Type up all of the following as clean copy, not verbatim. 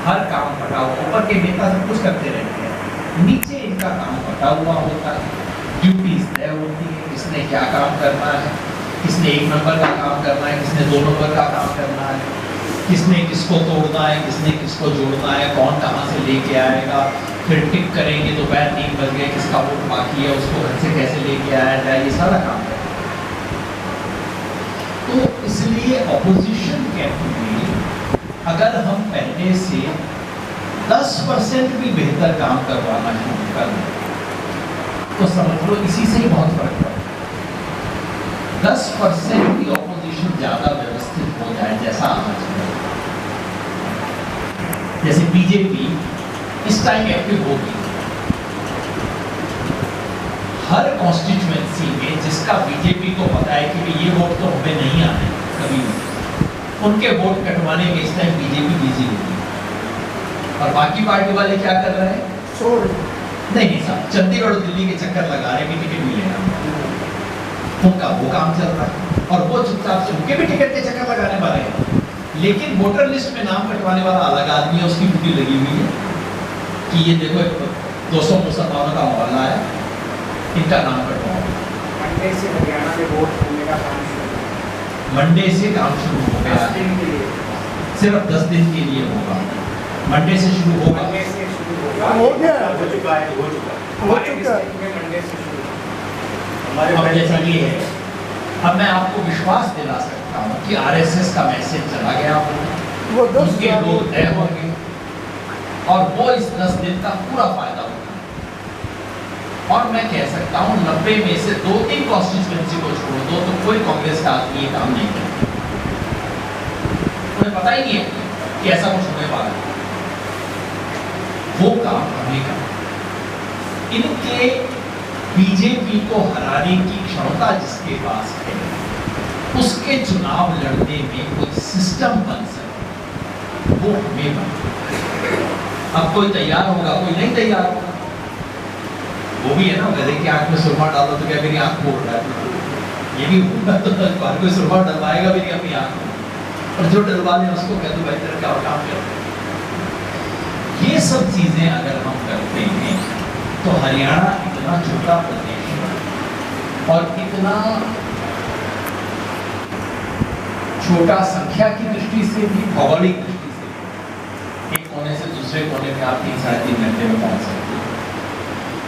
हर काम फटा हुआ, ऊपर के नेता सब कुछ करते रहते हैं, नीचे इनका काम फटा हुआ होता है, ड्यूटीज तय होती है, किसने क्या काम करना है, किसने 1 नंबर का काम करना है, किसने 2 नंबर का काम करना है, किसने किसको तोड़ना है, किसने किसको जोड़ना है, कौन कहाँ से लेके आएगा, फिर टिक करेंगे दोपहर 3 बज गए, किसका वोट बाकी है उसको घर से कैसे लेके आया जाए, ये सारा काम है। तो इसलिए ऑपोजिशन कैंप में अगर हम पहले से 10% भी बेहतर काम करवाना शुरू कर दें तो समझ लो इसी से ही बहुत फर्क पड़ता है। 10% की ऑपोजिशन ज्यादा व्यवस्थित हो जाए, जैसा आज है, जैसे बीजेपी इस टाइम एक्टिव होगी, हर कॉन्स्टिट्यूएंसी में जिसका बीजेपी को पता है कि ये वोट तो हमें नहीं आने कभी भी, उनके वोट कटवाने में इस टाइम बीजेपी बिजी होगी। और बाकी पार्टी वाले क्या कर रहे हैं? नहीं साहब, चंडीगढ़ दिल्ली के चक्कर लगा रहे हैं कि टिकट मिलेगा, उनका वो काम चल रहा है और वो चुपचाप से उनके भी टिकट के चक्कर लगाने वाले हैं, लेकिन वोटर लिस्ट में नाम कटवाने वाला अलग आदमी है, उसकी ड्यूटी लगी हुई है कि ये देखो 200 मुसलमानों का मोहल्ला है, इनका नाम कटवाओ। मंडे से हरियाणा में वोट होने का काम शुरू, मंडे से काम शुरू हो गया है, सिर्फ 10 दिन के लिए होगा, मंडे से शुरू होगा, मंडे से शुरू होगा, हो गया, हो चुका है, हो चुका है, मंडे से शुरू। अब जैसा ये है, अब मैं आपको विश्वास दिला सकता हूँ कि आरएसएस का मैसेज चला गया होगा, उसके लोग तय होंगे और वो इस 10 दिन का पूरा फायदा होगा। और मैं कह सकता हूँ 90 में से 2-3 कॉन्स्टिट्यूएंसी को छोड़ दो तो कोई कांग्रेस का आदमी ये काम नहीं करता, उन्हें पता ही नहीं है कि ऐसा कुछ होने वाला है, वो काम हमने करा। इनके बीजेपी को हराने की क्षमता जिसके पास है, उसके चुनाव लड़ने में कोई सिस्टम बन सके, वो हमें बन। अब कोई तैयार होगा, कोई नहीं तैयार होगा, वो भी है ना, गधे की आंख में सुरमा डालो तो क्या मेरी आंख फोड़ रहा है, ये भी होगा तो बाहर कोई सुरमा डलवाएगा भी नहीं अपनी आंख में, और जो डलवा ले उसको कह दो भाई तेरा क्या काम कर। ये सब चीजें अगर हम करते हैं तो हरियाणा इतना छोटा प्रदेश है और इतना छोटा संख्या की दृष्टि से भी, भौगोलिक दृष्टि से, एक कोने से दूसरे कोने में आप 3-3.5 घंटे में पहुंच सकते हैं,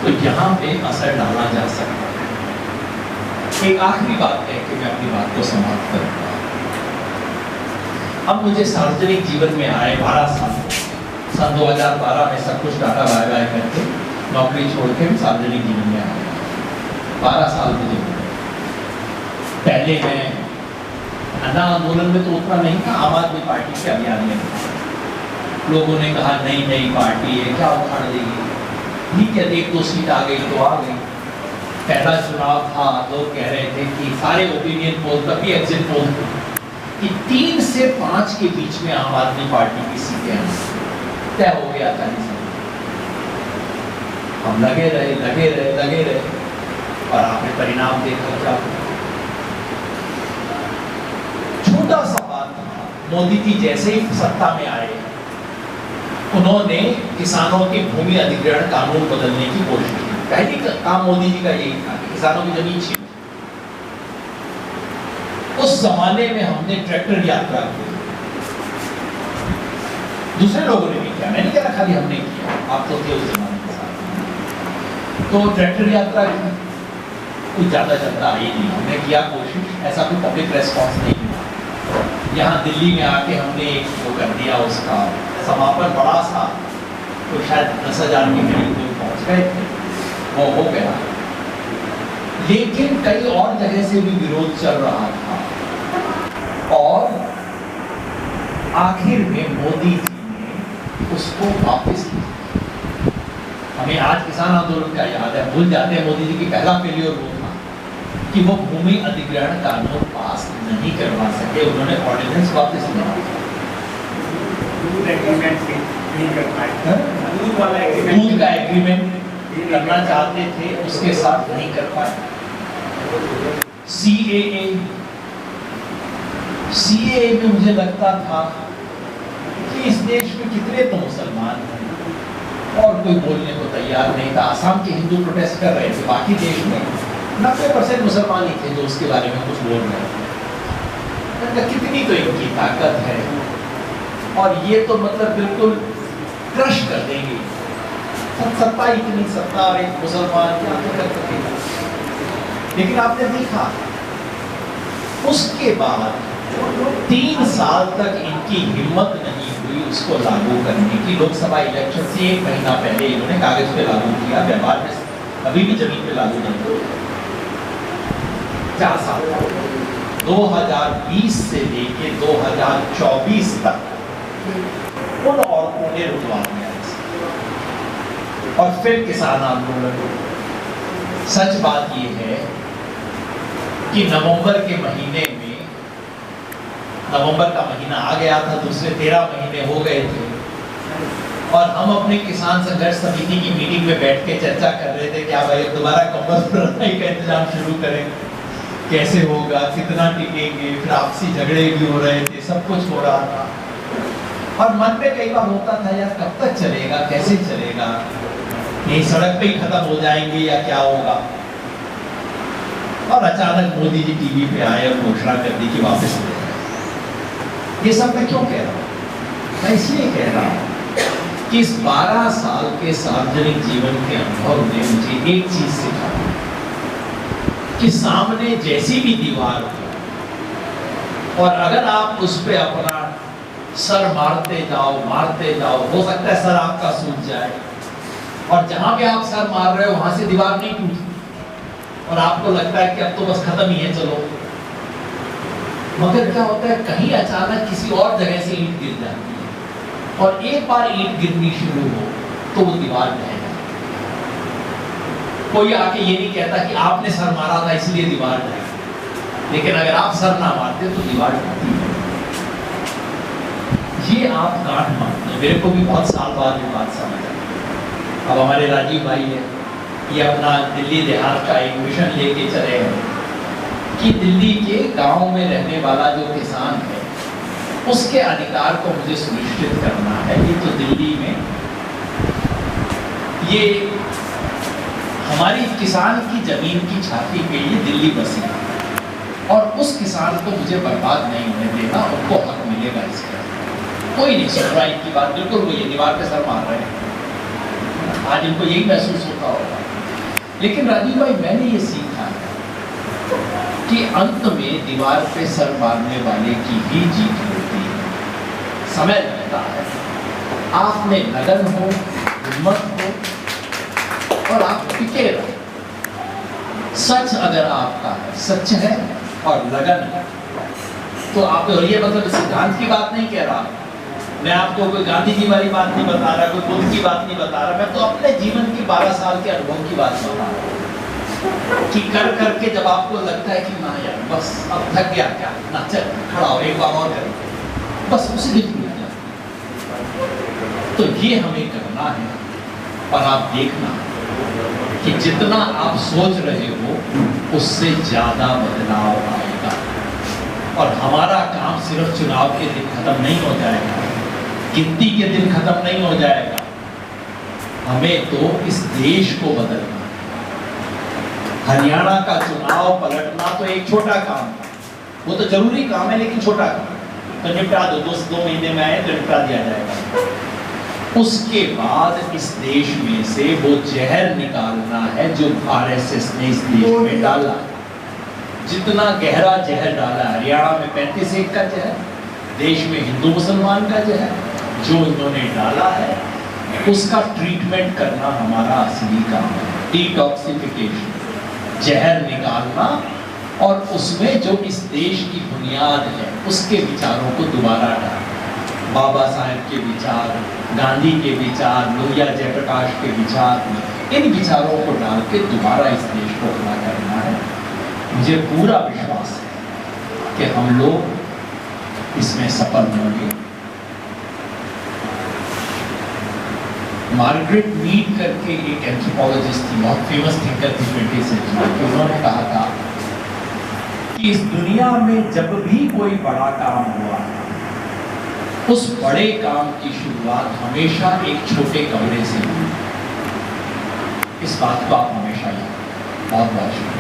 तो यहाँ पे असर डाला जा सकता है। एक आखिरी बात है कि मैं अपनी बात को समाप्त करूंगा। अब मुझे सार्वजनिक जीवन में आए 12 साल, सन 2012 में सब कुछ टाटा बाय बाय करके नौकरी छोड़ के भी सार्वजनिक जीवन में आया, 12 साल मुझे हो गए। पहले मैं अन्ना आंदोलन में तो उतना नहीं था, आम आदमी पार्टी के अभियान में लोगों ने कहा नई नई पार्टी है, क्या उखाड़ देगी, ठीक है 1-2 सीट आ गई तो आ गई। पहला चुनाव था, लोग कह रहे थे कि सारे ओपिनियन पोल, तभी एग्जिट पोल कि 3 से 5 के बीच में आम आदमी पार्टी की सीटें तय हो गया था। हम लगे रहे और आपने परिणाम देखा क्या। छोटा सा बात था, मोदी जी जैसे ही सत्ता में आए उन्होंने किसानों के भूमि अधिग्रहण कानून बदलने की कोशिश की। पहली काम मोदी जी का यही था कि किसानों की जमीन छीन। उस जमाने में हमने ट्रैक्टर यात्रा की, दूसरे लोगों ने भी किया, मैंने क्या खाली हमने किया, आप तो थे उस जमाने के साथ। तो ट्रैक्टर यात्रा की, कोई ज्यादा जनता आई नहीं, हमने किया कोशिश, ऐसा कोई पब्लिक रेस्पॉन्स नहीं हुआ। यहाँ दिल्ली में आके हमने एक वो कर दिया, उसका समापन बड़ा सा, तो शायद 10,000 के करीब लोग पहुंच गए थे, वो हो गया। लेकिन कई और जगह से भी विरोध चल रहा था और आखिर में मोदी जी ने उसको वापस किया। हमें आज किसान आंदोलन का याद है, भूल जाते हैं मोदी जी की पहला फेलियर वो था कि वो भूमि अधिग्रहण कानून पास नहीं करवा सके, उन्होंने ऑर्डिनेंस वापस लिया। दूध का एग्रीमेंट करना चाहते थे, उसके साथ नहीं कर पाए। सीएए में मुझे लगता था कि इस देश में कितने तो मुसलमान हैं और कोई बोलने को तैयार नहीं था। आसाम के हिंदू प्रोटेस्ट कर रहे थे, बाकी देश में 90% मुसलमान ही थे जो उसके बारे में कुछ बोल रहे थे। कितनी तो इनकी ताकत है और ये तो मतलब बिल्कुल क्रश कर देंगे। सत्ता इतनी सत्ता और एक मुसलमान क्या तो कर सकेगा। लेकिन आपने देखा उसके बाद 3 साल तक इनकी हिम्मत नहीं हुई उसको लागू करने की। लोकसभा इलेक्शन से 1 महीना पहले इन्होंने कागज पे लागू किया, व्यवहार में अभी भी जमीन पे लागू नहीं हुआ। 4 साल 2020 से लेके 2024 तक उन औरतों ने रुकवा दिया और फिर किसान आंदोलन। सच बात यह है कि नवंबर के महीने में, नवंबर का महीना आ गया था, दूसरे 13 महीने हो गए थे और हम अपने किसान संघर्ष समिति की मीटिंग में बैठ के चर्चा कर रहे थे क्या भाई दोबारा कम्बल भराई का इंतजाम शुरू करें, कैसे होगा, कितना टिकेंगे। फिर आपसी झगड़े भी हो रहे थे, सब कुछ हो रहा था और मन में कई बार होता था यार कब तक चलेगा, कैसे चलेगा, यही सड़क पे ही खत्म हो जाएंगे या क्या होगा। और अचानक मोदी जी टीवी पे आए और घोषणा कर दी कि वापस ले जाए। ये सब मैं क्यों कह रहा हूं? मैं इसलिए कह रहा हूं कि इस 12 साल के सार्वजनिक जीवन के अनुभव ने मुझे एक चीज सिखाई कि सामने जैसी भी दीवार हो और अगर आप उस पर अपना सर मारते जाओ, हो सकता है सर आपका सूझ जाए और जहां पे आप सर मार रहे हो वहां से दीवार नहीं टूटती और आपको लगता है कि अब तो बस खत्म ही है, चलो। मगर क्या होता है, कहीं अचानक किसी और जगह से ईंट गिर जाती है और एक बार ईंट गिरनी शुरू हो तो वो दीवार ढह जाती है। कोई आके ये नहीं कहता कि आपने सर मारा था इसलिए दीवार ढह, लेकिन अगर आप सर ना मारते तो दीवार ढहती है। ये आप गांठ मारते। मेरे को भी बहुत साल बाद ये बात समझ आई। अब हमारे राजीव भाई है, ये अपना दिल्ली देहात का एक मिशन लेके चले हैं कि दिल्ली के गांव में रहने वाला जो किसान है उसके अधिकार को मुझे सुनिश्चित करना है। ये तो दिल्ली में ये हमारी किसान की जमीन की छाती पे ये दिल्ली बसी और उस किसान को मुझे बर्बाद नहीं होने देना, उनको हक मिलेगा इसका। कोई नहीं सुन रहा इनकी बात, बिल्कुल वो ये दीवार पे सर मार रहे हैं। आज इनको यही महसूस होता होगा। लेकिन राजीव भाई मैंने ये सीखा कि अंत में दीवार पे सर मारने वाले की ही जीत होती है। समय लगता है, आप में लगन हो, हिम्मत हो और आप टिके रहो। सच अगर आपका है, सच है और लगन है तो आप, और ये मतलब सिद्धांत की बात नहीं कह रहा मैं, आपको कोई गांधी जी वाली बात नहीं बता रहा, कोई बुद्ध की बात नहीं बता रहा, मैं तो अपने जीवन की 12 साल के अनुभव की बात बता रहा हूँ कि कर करके जब आपको लगता है कि ना यार बस अब थक गया, क्या ना चल खड़ा हो एक बार और करें, बस उसी दिन टूट जाता। तो ये हमें करना है और आप देखना कि जितना आप सोच रहे हो उससे ज्यादा बदलाव आएगा और हमारा काम सिर्फ चुनाव के दिन खत्म नहीं हो जाएगा, गिनती के दिन खत्म नहीं हो जाएगा। हमें तो इस देश को बदलना है। हरियाणा का चुनाव पलटना तो एक छोटा काम है, वो तो जरूरी काम है लेकिन छोटा काम तो निपटा दो, 2 महीने में आए तो निपटा दिया जाएगा। उसके बाद इस देश में से वो जहर निकालना है जो आरएसएस ने इस देश में डाला। जितना गहरा जहर डाला, हरियाणा में 35-1 का जहर, देश में हिंदू मुसलमान का जहर जो इन्होंने डाला है, उसका ट्रीटमेंट करना हमारा असली काम है। डिटॉक्सिफिकेशन, जहर निकालना और उसमें जो इस देश की बुनियाद है उसके विचारों को दोबारा डालना। बाबा साहेब के विचार, गांधी के विचार, लोहिया जयप्रकाश के विचार, इन विचारों को डाल के दोबारा इस देश को खड़ा करना है। मुझे पूरा विश्वास है कि हम लोग इसमें सफल होंगे। मार्गरेट मीड करके एक एंथ्रोपोलॉजिस्ट थी, बहुत फेमस थिंकर थी 20वीं सेंचुरी की। उन्होंने कहा था कि इस दुनिया में जब भी कोई बड़ा काम हुआ उस बड़े काम की शुरुआत हमेशा एक छोटे कमरे से हुई। इस बात को आप हमेशा याद। बहुत बहुत शुक्रिया।